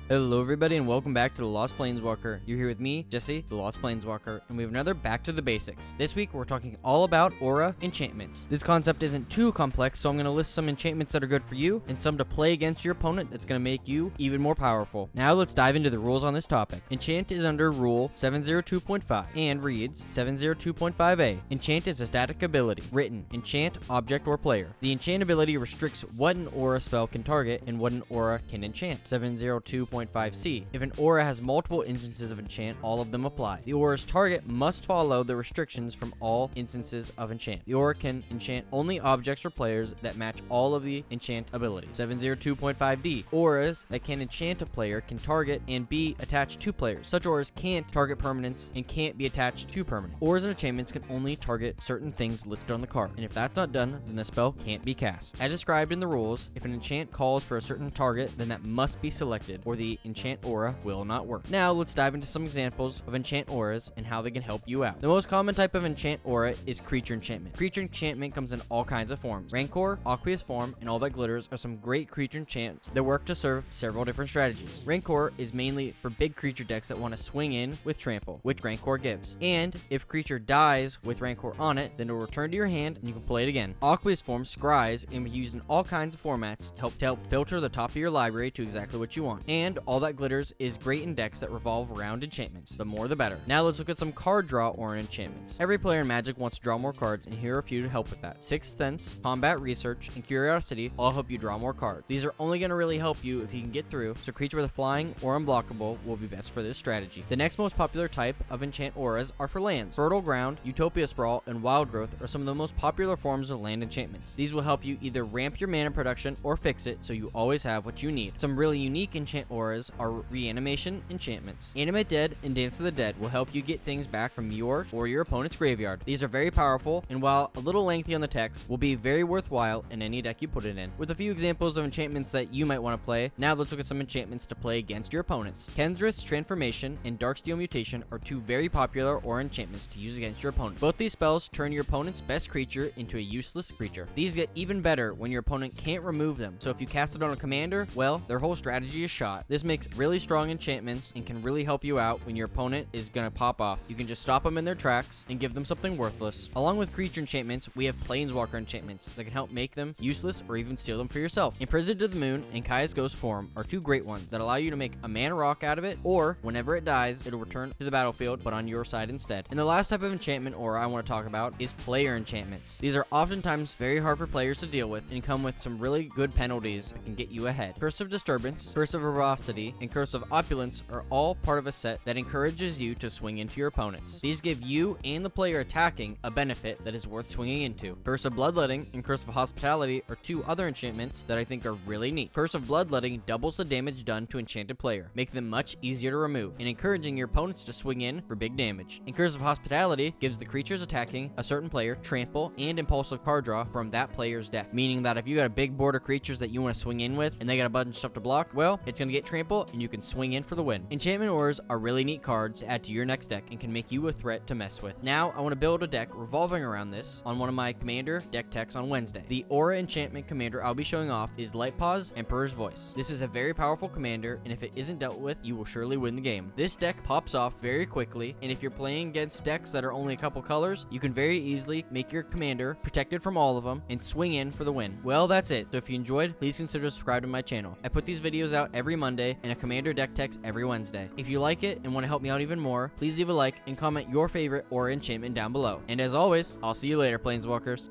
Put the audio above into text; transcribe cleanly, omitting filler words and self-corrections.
Hello everybody and welcome back to The Lost Planeswalker. You're here with me, Jesse, The Lost Planeswalker, and we have another Back to the Basics. This week we're talking all about aura enchantments. This concept isn't too complex, so I'm going to list some enchantments that are good for you, and some to play against your opponent that's going to make you even more powerful. Now let's dive into the rules on this topic. Enchant is under Rule 702.5 and reads 702.5a. Enchant is a static ability. Written, enchant, object, or player. The enchant ability restricts what an aura spell can target and what an aura can enchant. 702.5c. If an aura has multiple instances of enchant, all of them apply. The aura's target must follow the restrictions from all instances of enchant. The aura can enchant only objects or players that match all of the enchant abilities. 702.5d. Auras that can enchant a player can target and be attached to players. Such auras can't target permanents and can't be attached to permanents. Auras and enchantments can only target certain things listed on the card, and if that's not done, then the spell can't be cast. As described in the rules, if an enchant calls for a certain target, then that must be selected, or the enchant aura will not work. Now let's dive into some examples of enchant auras and how they can help you out. The most common type of enchant aura is creature enchantment. Creature enchantment comes in all kinds of forms. Rancor, Aqueous Form, and All That Glitters are some great creature enchants that work to serve several different strategies. Rancor is mainly for big creature decks that want to swing in with Trample, which Rancor gives. And if creature dies with Rancor on it, then it will return to your hand and you can play it again. Aqueous Form scries and be used in all kinds of formats to help filter the top of your library to exactly what you want. And All That Glitters is great in decks that revolve around enchantments. The more the better. Now let's look at some card draw or enchantments. Every player in Magic wants to draw more cards, and here are a few to help with that. Sixth Sense, Combat Research, and Curiosity all help you draw more cards. These are only going to really help you if you can get through, so creature with a flying or unblockable will be best for this strategy. The next most popular type of enchant auras are for lands. Fertile Ground, Utopia Sprawl, and Wild Growth are some of the most popular forms of land enchantments. These will help you either ramp your mana production or fix it so you always have what you need. Some really unique enchant auras are reanimation enchantments. Animate Dead and Dance of the Dead will help you get things back from your or your opponent's graveyard. These are very powerful, and while a little lengthy on the text, will be very worthwhile in any deck you put it in. With a few examples of enchantments that you might want to play, now let's look at some enchantments to play against your opponents. Kendrith's Transformation and Darksteel Mutation are two very popular aura enchantments to use against your opponent. Both these spells turn your opponent's best creature into a useless creature. These get even better when your opponent can't remove them, so if you cast it on a commander, well, their whole strategy is shot. This makes really strong enchantments and can really help you out when your opponent is gonna pop off. You can just stop them in their tracks and give them something worthless. Along with creature enchantments, we have planeswalker enchantments that can help make them useless or even steal them for yourself. Imprisoned to the Moon and Kaya's Ghost Form are two great ones that allow you to make a mana rock out of it, or whenever it dies, it'll return to the battlefield but on your side instead. And the last type of enchantment aura I want to talk about is player enchantments. These are oftentimes very hard for players to deal with and come with some really good penalties that can get you ahead. Curse of Disturbance, Curse of Verbosity, and Curse of Opulence are all part of a set that encourages you to swing into your opponents. These give you and the player attacking a benefit that is worth swinging into. Curse of Bloodletting and Curse of Hospitality are two other enchantments that I think are really neat. Curse of Bloodletting doubles the damage done to enchanted player, making them much easier to remove, and encouraging your opponents to swing in for big damage. And Curse of Hospitality gives the creatures attacking a certain player trample and impulsive card draw from that player's deck, meaning that if you got a big board of creatures that you want to swing in with and they got a bunch of stuff to block, well, it's going to get trample and you can swing in for the win. Enchantment auras are really neat cards to add to your next deck and can make you a threat to mess with. Now, I want to build a deck revolving around this on one of my commander deck techs on Wednesday. The aura enchantment commander I'll be showing off is Lightpaw's Emperor's Voice. This is a very powerful commander, and if it isn't dealt with, you will surely win the game. This deck pops off very quickly, and if you're playing against decks that are only a couple colors, you can very easily make your commander protected from all of them and swing in for the win. Well, that's it. So if you enjoyed, please consider subscribing to my channel. I put these videos out every Monday and a commander deck text every Wednesday. If you like it and want to help me out even more, please leave a like and comment your favorite aura enchantment down below. And as always, I'll see you later, Planeswalkers.